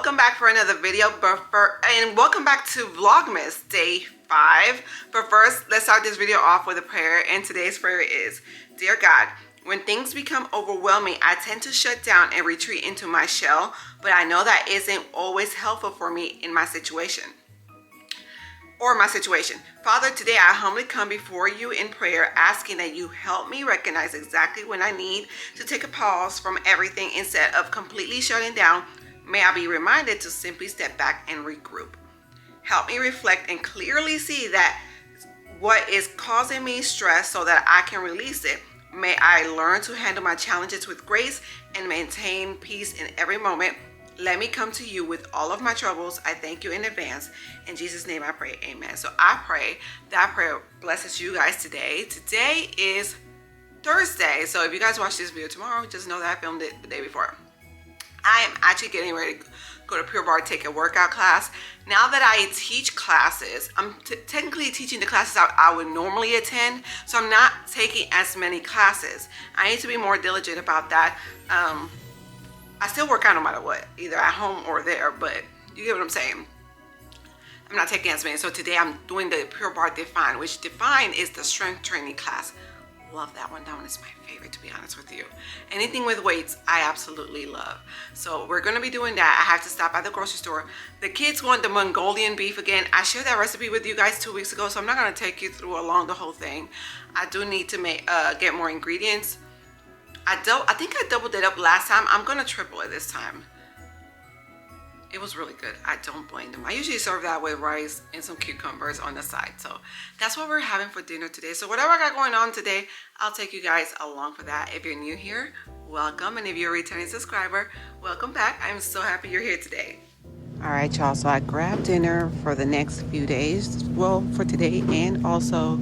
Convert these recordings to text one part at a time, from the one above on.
welcome back for another video, and welcome back to Vlogmas day 5. But first, let's start this video off with a prayer, and today's prayer is, Dear God, when things become overwhelming, I tend to shut down and retreat into my shell, but I know that isn't always helpful for me in my situation. Father, today I humbly come before you in prayer, asking that you help me recognize exactly when I need to take a pause from everything instead of completely shutting down. May I be reminded to simply step back and regroup. Help me reflect and clearly see that what is causing me stress so that I can release it. May I learn to handle my challenges with grace and maintain peace in every moment. Let me come to you with all of my troubles. I thank you in advance. In Jesus' name I pray, amen. So I pray that prayer blesses you guys today. Today is Thursday. So if you guys watch this video tomorrow, just know that I filmed it the day before. I am actually getting ready to go to Pure Barre, take a workout class. Now that I teach classes, I'm technically teaching the classes I would normally attend. So I'm not taking as many classes. I need to be more diligent about that. I still work out no matter what, either at home or there, but you get what I'm saying. I'm not taking as many. So today I'm doing the Pure Barre Define, which Define is the strength training class. Love that one. That one is my favorite, to be honest with you. Anything with weights, I absolutely love. So we're going to be doing that. I have to stop at the grocery store. The kids want the Mongolian beef again. I shared that recipe with you guys 2 weeks ago, so I'm not going to take you through along the whole thing. I do need to get more ingredients. I think I doubled it up last time. I'm gonna triple it this time. It was really good. I don't blame them. I usually serve that with rice and some cucumbers on the side. So that's what we're having for dinner today. So whatever I got going on today, I'll take you guys along for that. If you're new here, welcome. And if you're a returning subscriber, welcome back. I'm so happy you're here today. All right, y'all. So I grabbed dinner for the next few days. Well, for today and also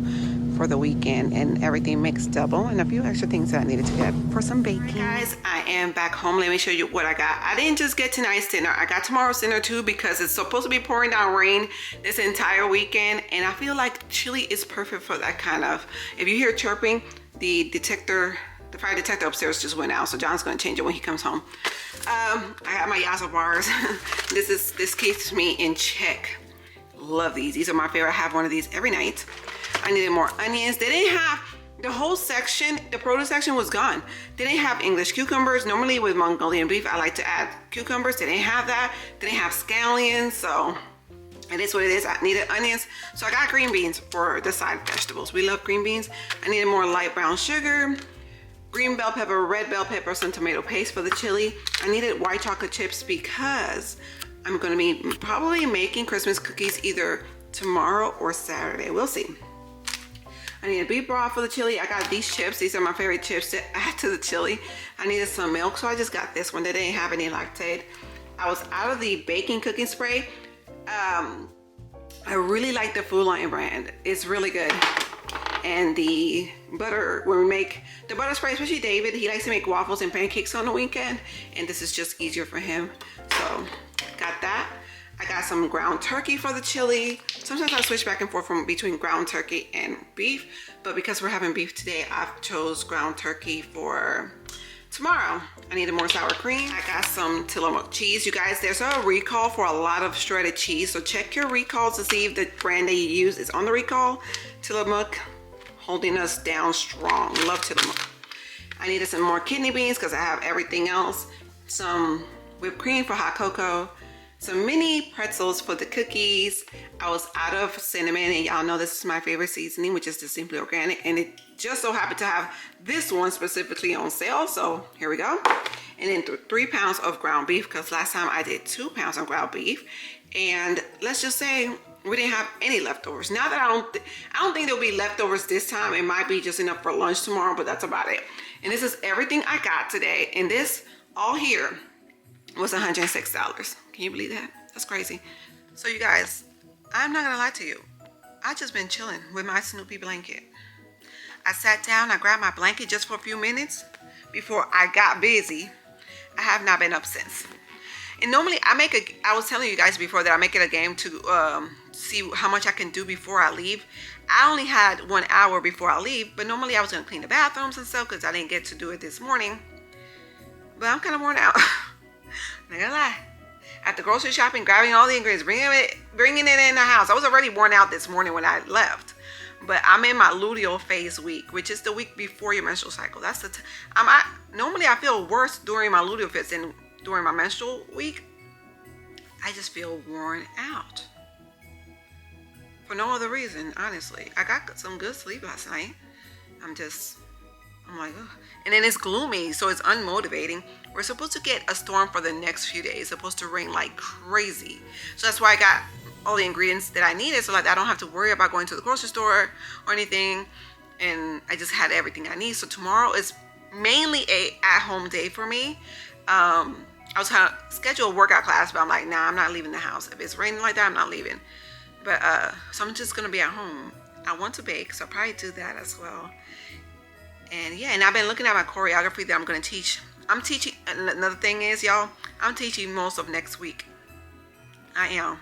for the weekend, and everything mixed double, and a few extra things that I needed to get for some baking. Right, guys, I am back home. Let me show you what I got. I didn't just get tonight's dinner. I got tomorrow's dinner too, because it's supposed to be pouring down rain this entire weekend, and I feel like chili is perfect for that kind of. If you hear chirping, the fire detector upstairs just went out, so John's gonna change it when he comes home. I have my Yasso bars. This keeps me in check. Love these. These are my favorite. I have one of these every night. I needed more onions. They didn't have the whole section. The produce section was gone. They didn't have English cucumbers. Normally with Mongolian beef, I like to add cucumbers. They didn't have that. They didn't have scallions. So it is what it is. I needed onions. So I got green beans for the side vegetables. We love green beans. I needed more light brown sugar, green bell pepper, red bell pepper, some tomato paste for the chili. I needed white chocolate chips because I'm going to be probably making Christmas cookies either tomorrow or Saturday. We'll see. I need a beef broth for the chili. I got these chips. These are my favorite chips to add to the chili. I needed some milk, so I just got this one. They didn't have any lactate. I was out of the baking cooking spray. I really like the Food Lion brand. It's really good. And the butter, when we make the butter spray, especially David, he likes to make waffles and pancakes on the weekend, and this is just easier for him. So got that. I got some ground turkey for the chili. Sometimes I switch back and forth between ground turkey and beef, but because we're having beef today, I've chose ground turkey for tomorrow. I needed more sour cream. I got some Tillamook cheese. You guys, there's a recall for a lot of shredded cheese, so check your recalls to see if the brand that you use is on the recall. Tillamook holding us down strong. Love Tillamook. I needed some more kidney beans because I have everything else. Some whipped cream for hot cocoa. Some mini pretzels for the cookies. I was out of cinnamon, and y'all know this is my favorite seasoning, which is the Simply Organic, and it just so happened to have this one specifically on sale, so here we go. And then 3 pounds of ground beef, because last time I did 2 pounds of ground beef, and let's just say we didn't have any leftovers. Now that I don't think there'll be leftovers this time. It might be just enough for lunch tomorrow, but that's about it. And this is everything I got today, and this all here was $106. Can you believe that? That's crazy. So you guys, I'm not gonna lie to you. I just been chilling with my Snoopy blanket. I sat down, I grabbed my blanket just for a few minutes before I got busy. I have not been up since. And normally I was telling you guys before that I make it a game to see how much I can do before I leave. I only had 1 hour before I leave, but normally I was gonna clean the bathrooms and stuff because I didn't get to do it this morning. But I'm kind of worn out. Not gonna lie. at the grocery shopping, grabbing all the ingredients, bringing it in the house. I was already worn out this morning when I left. But I'm in my luteal phase week, which is the week before your menstrual cycle. That's the normally I feel worse during my luteal phase than during my menstrual week. I just feel worn out. For no other reason, honestly. I got some good sleep last night. I'm like, ugh. And then it's gloomy, so it's unmotivating. We're supposed to get a storm for the next few days. It's supposed to rain like crazy. So that's why I got all the ingredients that I needed, so like I don't have to worry about going to the grocery store or anything. And I just had everything I need. So tomorrow is mainly a at-home day for me. I was trying to schedule a workout class, but I'm like, nah, I'm not leaving the house. If it's raining like that, I'm not leaving. But so I'm just gonna be at home. I want to bake, so I'll probably do that as well. And yeah, and I've been looking at my choreography that I'm gonna teach. I'm teaching. Another thing is, y'all, I'm teaching most of next week. I am.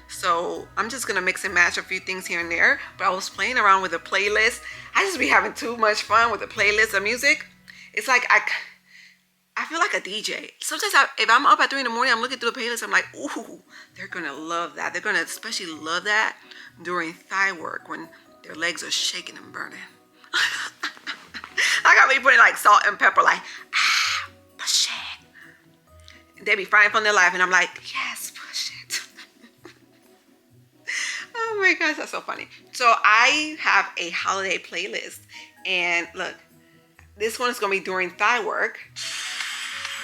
So I'm just gonna mix and match a few things here and there. But I was playing around with a playlist. I just be having too much fun with the playlist of music. It's like I feel like a DJ. Sometimes if I'm up at 3 in the morning, I'm looking through the playlist, I'm like, ooh, they're gonna love that. They're gonna especially love that during thigh work when their legs are shaking and burning. I got me putting like salt and pepper, like, push it. They be frying from their life, and I'm like, yes, push it. Oh my gosh, that's so funny. So I have a holiday playlist, and look, this one is gonna be during thigh work.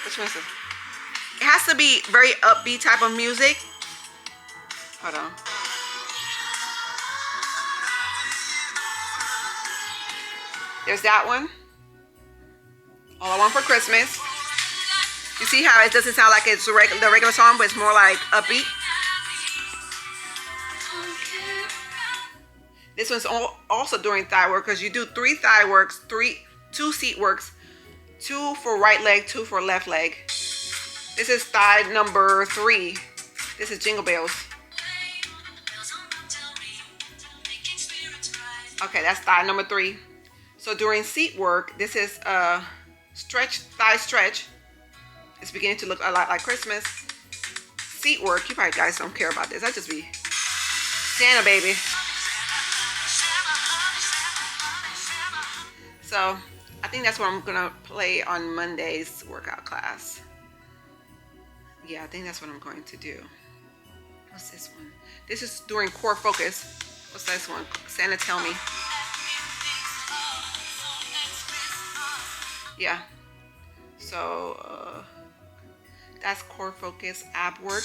Which one is it? It has to be very upbeat type of music. Hold on. There's that one. All I Want for Christmas. You see how it doesn't sound like it's the regular song, but it's more like upbeat. This one's also during thigh work, because you do 3 thigh works, 2 seat works, 2 for right leg, 2 for left leg. This is thigh number 3. This is Jingle Bells. Okay, that's thigh number 3. So during seat work, this is thigh stretch. It's beginning to look a lot like Christmas. Seat work, you probably guys don't care about this. I just be Santa baby. So I think that's what I'm gonna play on Monday's workout class. Yeah, I think that's what I'm going to do. What's this one? This is during core focus. What's this one? Santa Tell Me. Yeah. So that's core focus, ab work.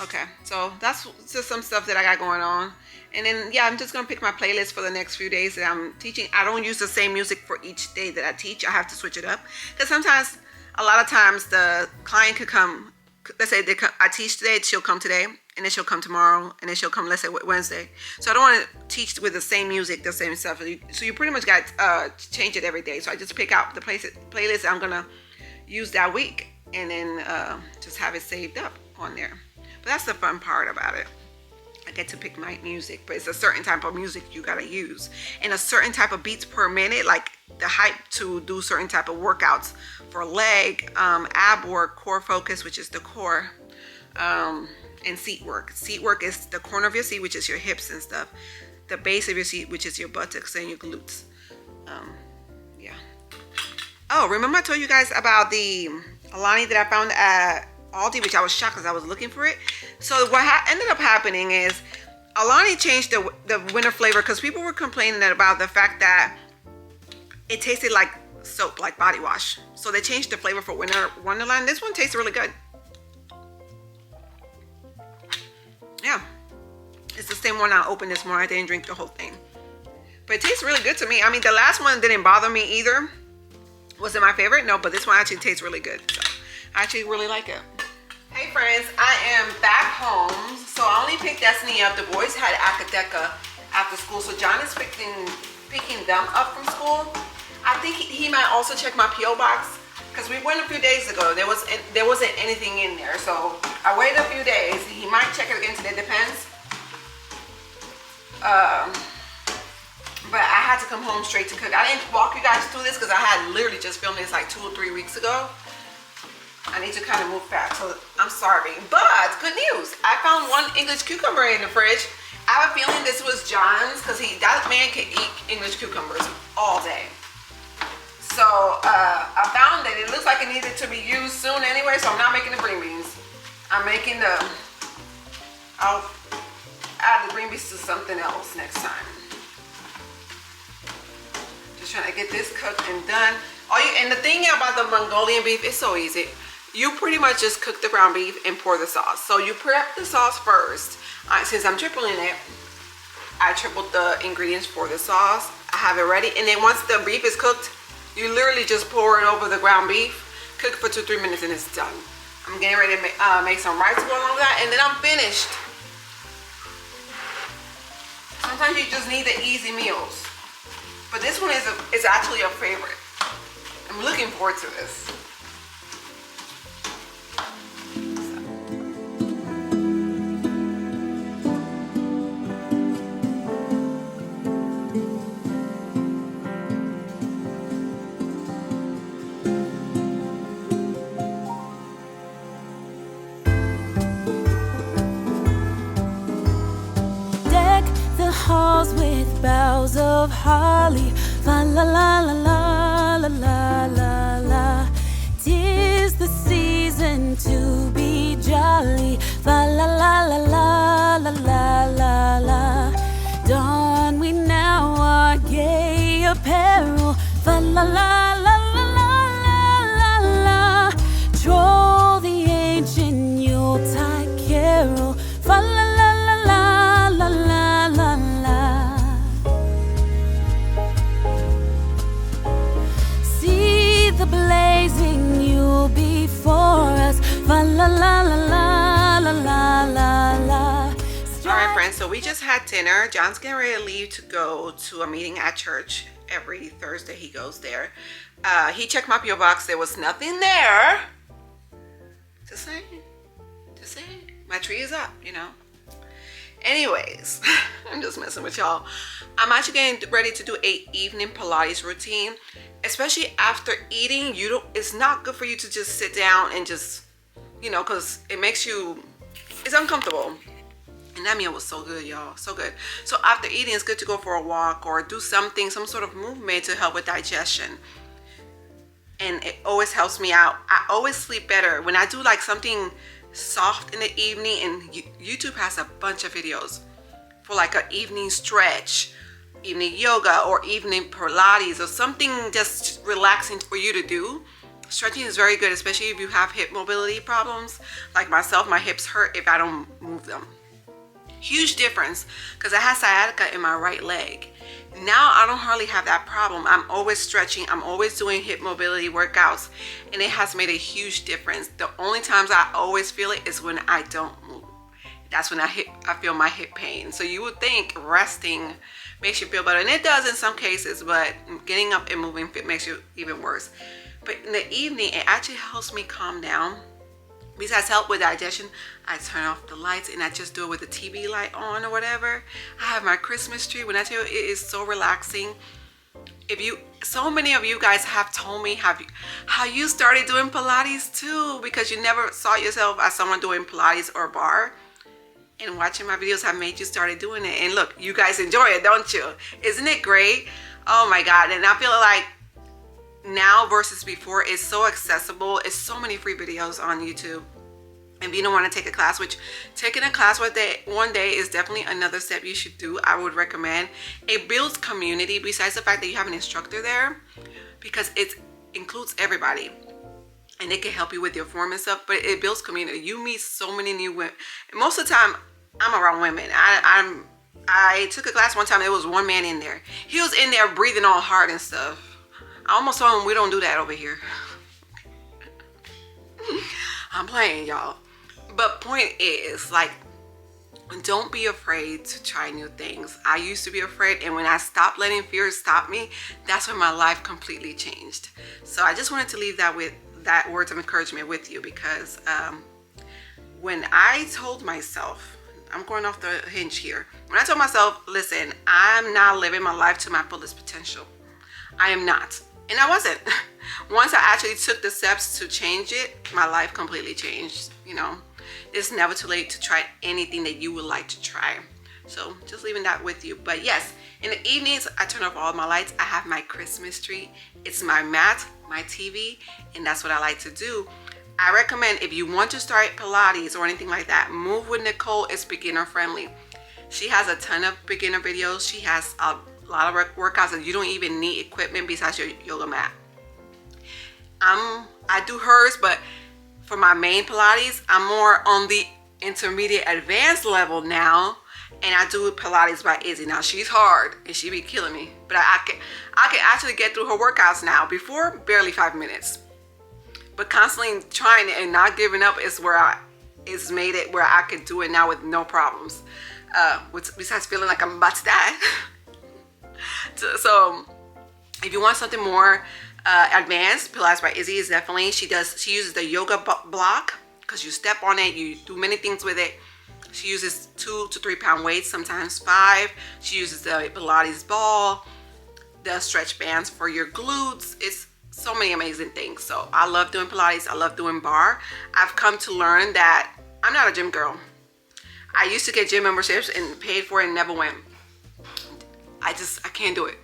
Okay, so that's just some stuff that I got going on. And then, yeah, I'm just going to pick my playlist for the next few days that I'm teaching. I don't use the same music for each day that I teach. I have to switch it up. Because sometimes, a lot of times, the client could come. Let's say I teach today, she'll come today. And then she'll come tomorrow. And then she'll come, let's say, Wednesday. So I don't want to teach with the same music, the same stuff. So you pretty much got to change it every day. So I just pick out the playlist I'm going to use that week. And then just have it saved up on there. But that's the fun part about it. I get to pick my music, but it's a certain type of music you gotta use, and a certain type of beats per minute, like the hype to do certain type of workouts for leg, ab work, core focus, which is the core, and seat work. Seat work is the corner of your seat, which is your hips and stuff, the base of your seat, which is your buttocks and your glutes. Yeah. Oh, remember I told you guys about the Alani that I found at Aldi, which I was shocked because I was looking for it. So what ended up happening is Alani changed the winter flavor, because people were complaining about the fact that it tasted like soap, like body wash. So they changed the flavor for Winter Wonderland. This one tastes really good. Yeah, it's the same one I opened this morning. I didn't drink the whole thing, but it tastes really good to me. I mean, the last one didn't bother me either. Was it my favorite? No, but this one actually tastes really good. So I actually really like it. Hey friends, I am back home. So I only picked Yesenia up. The boys had Akadeka after school, so John is picking them up from school. I think he might also check my P.O. box, because we went a few days ago. There wasn't anything in there, so I waited a few days. He might check it again today, depends. but I had to come home straight to cook. I didn't walk you guys through this because I had literally just filmed this like 2 or 3 weeks ago. I need to kind of move fast, so I'm sorry. But good news, I found 1 English cucumber in the fridge. I have a feeling this was John's because that man can eat English cucumbers all day. So I found it. It looks like it needed to be used soon anyway, so I'm not making the green beans. I'm making I'll add the green beans to something else next time. Just trying to get this cooked and done. And the thing about the Mongolian beef, it's so easy. You pretty much just cook the ground beef and pour the sauce. So you prep the sauce first. Since I'm tripling it, I tripled the ingredients for the sauce. I have it ready. And then once the beef is cooked, you literally just pour it over the ground beef, cook for 2-3 minutes, and it's done. I'm getting ready to make some rice along with that, and then I'm finished. Sometimes you just need the easy meals. But this one is actually a favorite. I'm looking forward to this. Halls with boughs of holly, fa la la la la la la la la. 'Tis the season to be jolly, fa la la la la la la la la. Don we now our gay apparel, fa la la la la la la la. Troll the ancient Yuletide carol, fa la la la la la la la la. See the blazing Yule before us, fa la la la la la la la la. Alright friends, so we just had dinner. John's getting ready to leave to go to a meeting at church. Every Thursday he goes there. He checked my P.O. box. There was nothing there. Just saying. My tree is up, you know. Anyways, I'm just messing with y'all. I'm actually getting ready to do a evening Pilates routine. Especially after eating, it's not good for you to just sit down and just, you know, because it's uncomfortable. And that meal was so good, y'all, so good. So after eating, it's good to go for a walk or do something, some sort of movement to help with digestion. And it always helps me out. I always sleep better when I do like something soft in the evening, and YouTube has a bunch of videos for like an evening stretch, evening yoga, or evening Pilates, or something just relaxing for you to do. Stretching is very good, especially if you have hip mobility problems. Like myself, my hips hurt if I don't move them. Huge difference, because I had sciatica in my right leg. Now I don't hardly have that problem. I'm always stretching. I'm always doing hip mobility workouts, and it has made a huge difference. The only times I always feel it is when I don't move. That's when I feel my hip pain. So you would think resting makes you feel better, and it does in some cases, but getting up and moving makes you even worse. But in the evening, it actually helps me calm down. Besides help with digestion, I turn off the lights and I just do it with the TV light on or whatever. I have my Christmas tree. When I tell you, it is so relaxing. So many of you guys have told me how you started doing Pilates too, because you never saw yourself as someone doing Pilates or bar. And watching my videos have made you started doing it. And look, you guys enjoy it, don't you? Isn't it great? Oh my God. And I feel like now versus before is so accessible. It's so many free videos on YouTube. And if you don't want to take a class, which taking a class one day is definitely another step you should do, I would recommend. It builds community besides the fact that you have an instructor there, because it includes everybody. And it can help you with your form and stuff, but it builds community. You meet so many new women. Most of the time, I'm around women. I took a class one time, there was one man in there. He was in there breathing all hard and stuff. I almost told him we don't do that over here. I'm playing, y'all. But point is, like, don't be afraid to try new things. I used to be afraid, and when I stopped letting fear stop me, that's when my life completely changed. So I just wanted to leave that with that words of encouragement with you, because when I told myself, I'm going off the hinge here. When I told myself, listen, I'm not living my life to my fullest potential. I am not. And I wasn't. Once I actually took the steps to change it, my life completely changed. You know, it's never too late to try anything that you would like to try. So just leaving that with you. But yes, in the evenings, I turn off all my lights. I have my Christmas tree. It's my mat, my TV, and that's what I like to do. I recommend if you want to start Pilates or anything like that, move with Nicole. It's beginner friendly. She has a ton of beginner videos. She has a lot of workouts that you don't even need equipment besides your yoga mat. I do hers, but for my main Pilates, I'm more on the intermediate advanced level now, and I do Pilates by Izzy. Now she's hard and she be killing me, but I can actually get through her workouts now. Before, barely 5 minutes. But constantly trying it and not giving up is where it's made it where I can do it now with no problems. Besides feeling like I'm about to die. So if you want something more advanced, Pilates by Izzy is definitely, she uses the yoga block, because you step on it, you do many things with it. She uses 2 to 3 pound weights, sometimes 5. She uses the Pilates ball, the stretch bands for your glutes. It's so many amazing things. So I love doing Pilates. I love doing barre. I've come to learn that I'm not a gym girl. I used to get gym memberships and paid for it and never went. I can't do it.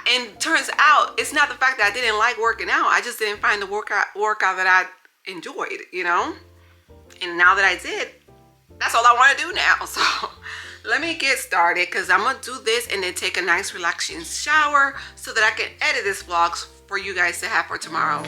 And turns out it's not the fact that I didn't like working out. I just didn't find the workout that I enjoyed, you know? And now that I did, that's all I want to do now. So let me get started, because I'm going to do this and then take a nice relaxing shower so that I can edit this vlog for you guys to have for tomorrow.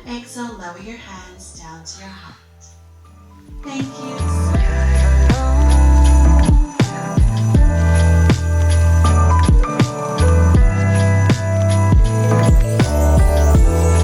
Exhale, lower your hands down to your heart. Thank you.